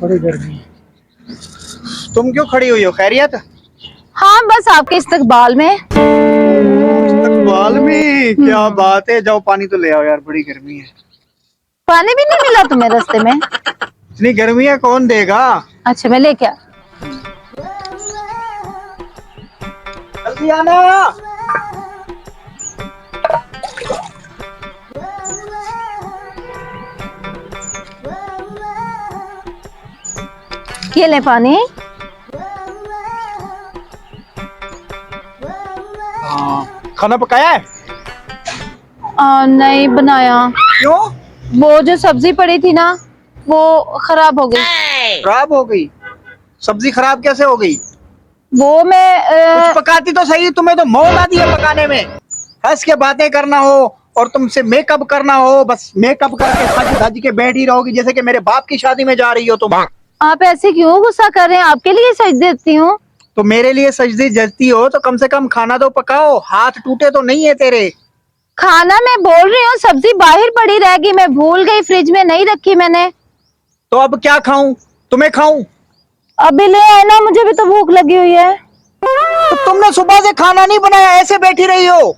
बड़ी गर्मी है। तुम क्यों खड़ी हुई हो, खैरियत? हाँ बस आपके इस्तकबाल में। इस्तकबाल में क्या बात है, जाओ पानी तो ले आओ यार, बड़ी गर्मी है। पानी भी नहीं मिला तुम्हें रास्ते में? इतनी गर्मी है कौन देगा। अच्छा मैं लेके आ। जल्दी आना। ये ले पानी। हाँ, खाना पकाया है? नहीं बनाया। क्यों? वो जो सब्जी पड़ी थी ना वो खराब हो गई। खराब हो गई? सब्जी खराब कैसे हो गई? वो मैं कुछ पकाती तो सही, तुम्हें तो मौत आती है पकाने में। हंस के बातें करना हो और तुमसे मेकअप करना हो, बस मेकअप करके सज धज के बैठी रहोगी जैसे कि मेरे बाप की शादी में जा रही हो तुम। आप ऐसे क्यों गुस्सा कर रहे हैं? आपके लिए सज देती हूँ। तो मेरे लिए सजदी जजती हो तो कम से कम खाना तो पकाओ, हाथ टूटे तो नहीं है तेरे। खाना मैं बोल रही हूँ, सब्जी बाहर पड़ी रहेगी, मैं भूल गई, फ्रिज में नहीं रखी मैंने। तो अब क्या खाऊं, तुम्हें खाऊं? अभी ले आए ना, मुझे भी तो भूख लगी हुई है। तो तुमने सुबह से खाना नहीं बनाया, ऐसे बैठी रही हो।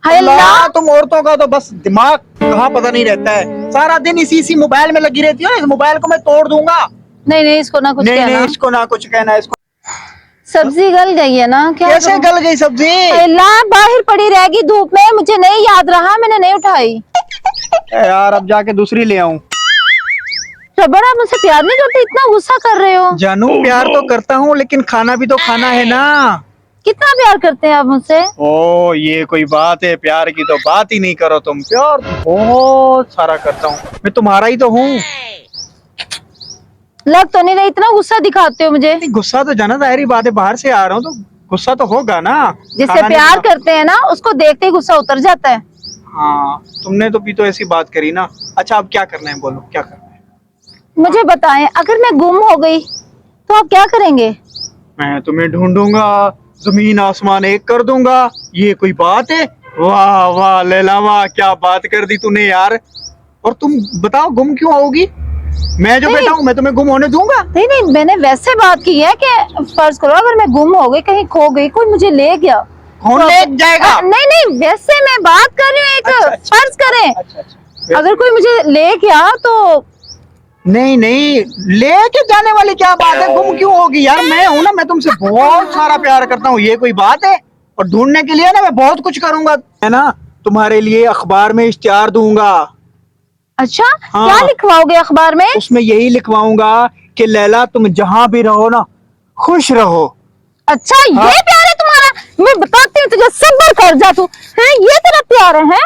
हाय अल्लाह। तुम औरतों का तो बस दिमाग कहाँ पता नहीं रहता है, सारा दिन इसी मोबाइल में लगी रहती हो। इस मोबाइल को मैं तोड़ दूंगा। नहीं नहीं इसको ना कुछ नहीं कहना। नहीं, इसको ना कुछ कहना। इसको सब्जी गल गई है ना, क्या कैसे करूं? गल गई सब्जी? अल्लाह बाहर पड़ी रहेगी धूप में, मुझे नहीं याद रहा, मैंने नहीं उठाई। यार अब जाके दूसरी ले आऊं। रबर आप मुझसे प्यार नहीं करते, इतना गुस्सा कर रहे हो। जानू प्यार तो करता हूँ लेकिन खाना भी तो खाना है ना। कितना प्यार करते हैं आप मुझसे? ओ ये कोई बात है, प्यार की तो बात ही नहीं करो तुम। प्यार तो बहुत सारा करता हूँ, मैं तुम्हारा ही तो हूँ। लग तो नहीं रही, इतना गुस्सा दिखाते हो मुझे। गुस्सा तो जाना जाहिर बात है, बाहर से आ रहा हूँ तो गुस्सा तो होगा ना। जिससे खाना नहीं प्यार बना- करते हैं ना उसको देखते ही गुस्सा उतर जाता है। हाँ तुमने तो भी तो ऐसी बात करी ना। अच्छा अब क्या करना है, बोलो क्या करना है? मुझे बताएं, अगर मैं गुम हो गई तो आप क्या करेंगे? मैं तुम्हें ढूंढूंगा, जमीन आसमान एक कर दूंगा। ये कोई बात है? वाह वाह लैला वाह, क्या बात कर दी तूने यार। और तुम बताओ गुम क्यों होगी? मैं जो बैठा हूँ मैं तुम्हें गुम होने दूंगा? नहीं नहीं, मैंने वैसे बात की है कि फर्ज करो अगर मैं गुम हो गई, कहीं खो गई, कोई मुझे ले गया। कौन ले जाएगा? नहीं नहीं, वैसे मैं बात कर रही हूँ, एक अच्छा, फर्ज करें अच्छा। अगर कोई मुझे ले गया तो। नहीं नहीं, लेके जाने वाली क्या बात है, गुम क्यों होगी यार? मैं हूं ना, मैं तुमसे बहुत सारा प्यार करता हूँ, ये कोई बात है? और ढूंढने के लिए ना मैं बहुत कुछ करूंगा, है ना। तुम्हारे लिए अखबार में इश्तिहार दूंगा। अच्छा हाँ। क्या लिखवाओगे अखबार में? उसमें यही लिखवाऊंगा कि लैला तुम जहां भी रहो ना खुश रहो। अच्छा हाँ। ये प्यार है तुम्हारा? मैं बताती हूँ तुझे, सब्र कर जा तू। है ये तेरा प्यार है?